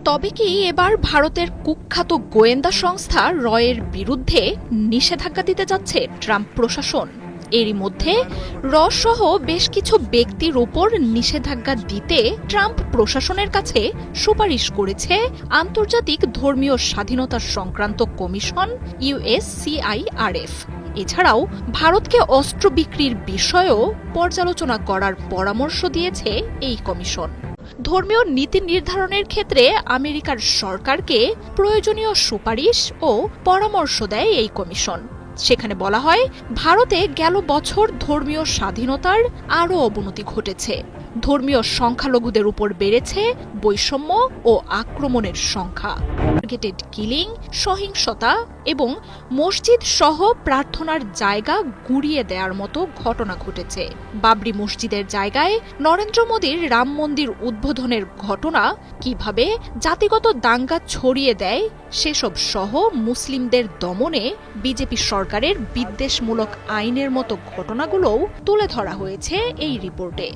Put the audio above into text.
তবে কি এবার ভারতের কুখ্যাত গোয়েন্দা সংস্থা রয়ের বিরুদ্ধে নিষেধাজ্ঞা দিতে যাচ্ছে ট্রাম্প প্রশাসন? এরই মধ্যে র সহ বেশ কিছু ব্যক্তির ওপর নিষেধাজ্ঞা দিতে ট্রাম্প প্রশাসনের কাছে সুপারিশ করেছে আন্তর্জাতিক ধর্মীয় স্বাধীনতা সংক্রান্ত কমিশন USCIRF। এছাড়াও ভারতকে অস্ত্র বিক্রির বিষয়েও পর্যালোচনা করার পরামর্শ দিয়েছে এই কমিশন। ধর্মীয় নীতি নির্ধারণের ক্ষেত্রে আমেরিকার সরকারকে প্রয়োজনীয় সুপারিশ ও পরামর্শ দেয় এই কমিশন। সেখানে বলা হয়, ভারতে গেল বছর ধর্মীয় স্বাধীনতার আরও অবনতি ঘটেছে। ধর্মীয় সংখ্যালঘুদের উপর বেড়েছে বৈষম্য ও আক্রমণের সংখ্যা। টার্গেটেড কিলিং, সহিংসতা এবং মসজিদ সহ প্রার্থনার জায়গা গুঁড়িয়ে দেওয়ার মতো ঘটনা ঘটেছে। বাবরি মসজিদের জায়গায় নরেন্দ্র মোদীর রাম মন্দির উদ্বোধনের ঘটনা কিভাবে জাতিগত দাঙ্গা ছড়িয়ে দেয় সেসব সহ মুসলিমদের দমনে বিজেপি সরকারের বিদ্বেষমূলক আইনের মতো ঘটনাগুলোও তুলে ধরা হয়েছে এই রিপোর্টে।